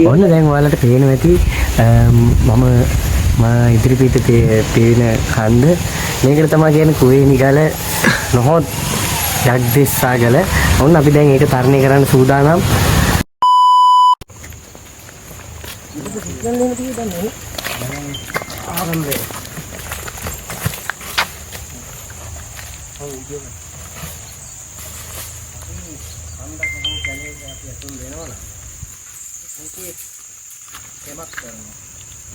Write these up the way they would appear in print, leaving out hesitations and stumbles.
ඔන්න දැන් ඔයාලට පේනවා ඇති මම ඉදිරිපිට පේන කන්ද මේකට තමයි කියන්නේ කුවේනිගල නොහොත් ජග්දෙස්සාගල. ඔන්න අපි දැන් ඒක තරණය කරන්න සූදානම්. Kemak kan,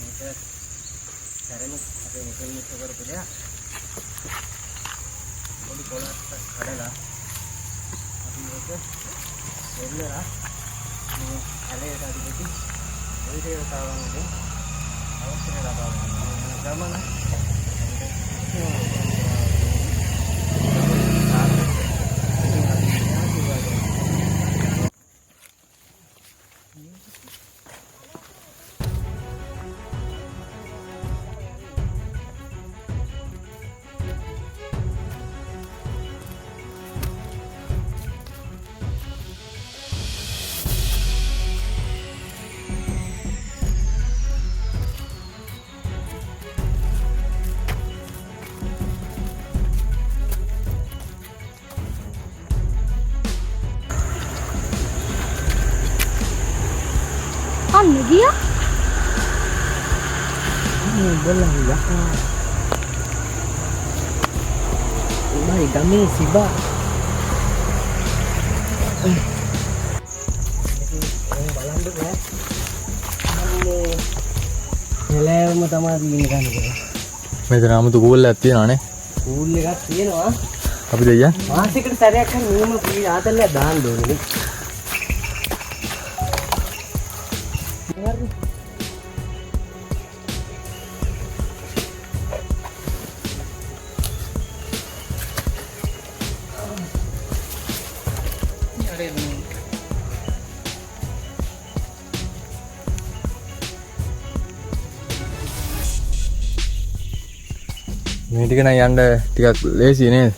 ini caranya ada yang segar punya. Kalau di pola ada lah, tapi itu boleh lah. Ini ada yang tadi itu, jadi dia kawan ini, awak kena apa? Zaman lah. Dia? Ini bola ya. Ini kami siba. Ini balan dulu ya. Ini nilai තමයි ini kan. මෙතන 아무තු cool එකක් තියෙනවානේ. Cool එකක් තියෙනවා. අපි දෙයියන්. මාසෙකට සැරයක් හරි නියම පී ආතල්ලා දාන්න ඕනේ. මේ ටික නම් යන්න ටිකක් ලේසි නේද?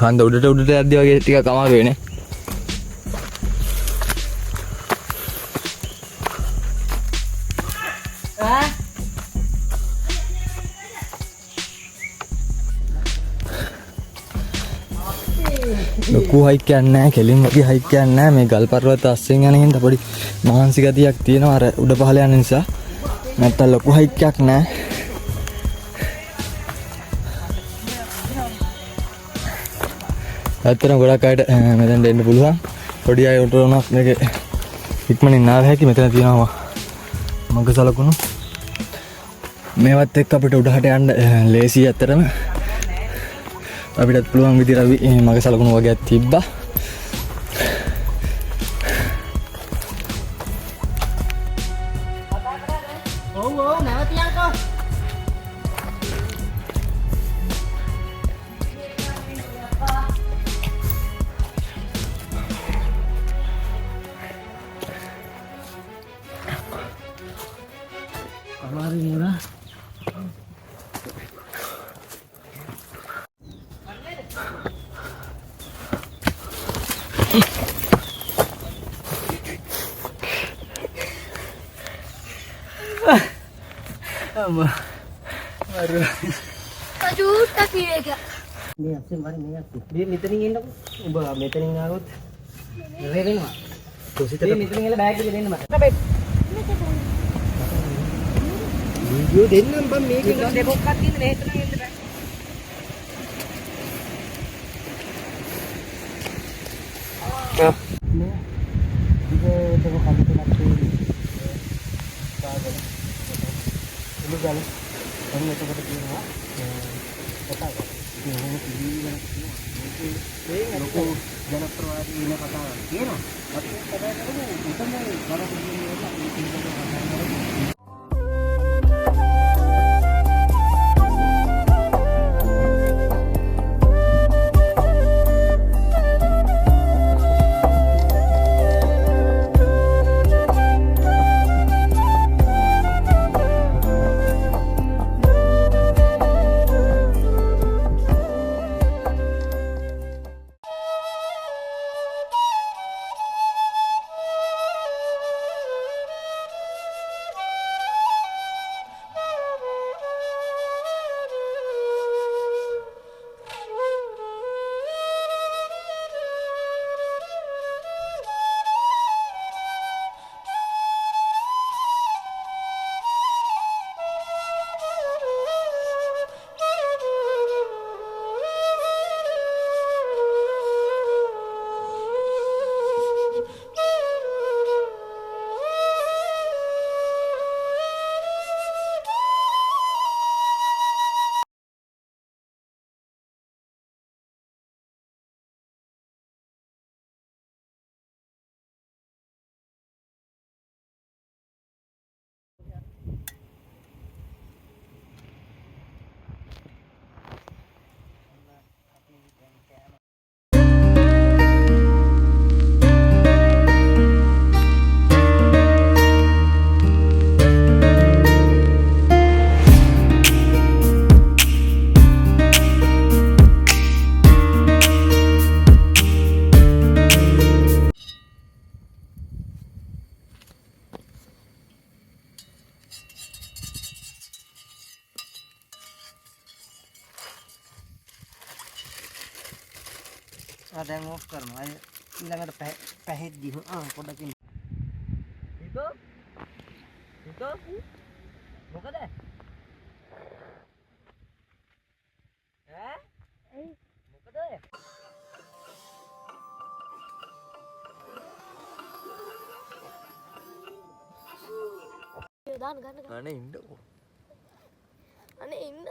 කන්ද උඩට යද්දි වගේ ටිකක් අමාරු වෙන්නේ. ලොකු හයික් යන්නේ නැහැ, කෙලින් වගේ හයික් යන්නේ නැහැ. මේ ගල් පර්වත අස්සෙන් යන හින්දා පොඩි මහන්සි ගතියක් තියෙනවා අර උඩ පහළ යන නිසා. නැත්තම් ලොකු හයික් එකක් නැහැ. ඇත්තටම ගොඩක් අයට මෙතෙන්ට එන්න පුළුවන්. පොඩි අය උඩ උනත් මේක ඉක්මනින් ආව හැකි. මෙතන තියෙනවා මග සලකුණු. මේවත් එක්ක අපිට උඩහට යන්න ලේසි. ඇත්තටම අපිටත් පුළුවන් විදිහට මග සලකුණු වගේක් තිබ්බා. Kemarin murah. Ama. Baru. Aduh, tapi ya. Ini asli mari ini asli. Dia meeting ini aku. Ubah meeting ngarut. Reven mah. Tuh situ. Dia meeting ini bag ini mah. Kabeh. Video දෙන්නම් බම් මේක දෙකක් තියෙන නේතන එන්න බෑ. නේ. ඉතින් ඒක කලින් තුනක් තියෙන්නේ. සාගල. ඉලු ගල. එන්න එතකොට කියනවා. කතාවක්. ඉතින් ඔහොම පිළිවෙලක් තියෙනවා. මේක ලොකු ජනප්‍රවාදී වෙන කතාවක් තියෙනවා. අපි කතා කරමු. උතන බලපෑම් වල දැන් ඕෆ් කරනවා. අය ඊළඟට පැහෙද්දි පොඩ්ඩක් ඉන්න. හිතෝ මොකද? ඈ? මොකද? දාන්න ගන්න. අනේ ඉන්නකෝ. අනේ ඉන්න.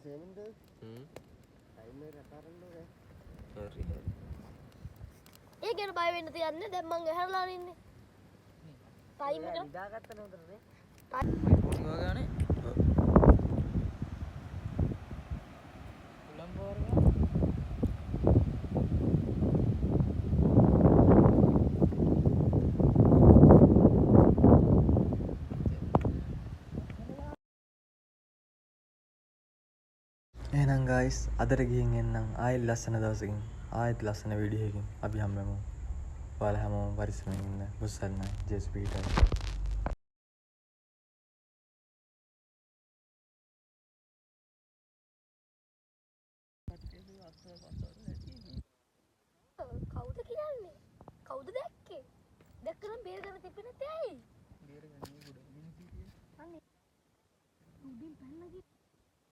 සෙවෙන්ද? ටයිමර් අතරන්න ඕනේ. හරි. ඒ ගැන බය වෙන්න තියන්නේ. දැන් මං ඇහැරලා ඉන්නේ. ටයිම් එක නිදාගත්ත නේද නේ? ෆෝන් ගානේ. එහෙනම් guys අදට ගිහින් එන්නම් ආයෙත් ලස්සන දවසකින් ආයෙත් ලස්සන වීඩියෝ එකකින් අපි හම්බෙමු. ඔයාලා හැමෝම පරිස්සමෙන් ඉන්න. බුස්සල්නයි ජෙස්පීටයි. කවුද කියන්නේ? කවුද දැක්කේ? දැක්කනම් බේරගන්න තිබ්බේ නැත්තේ ඇයි? බේරගන්නේ උඩ මිනිස්සු කියන්නේ. අනේ උඩින් පැනලා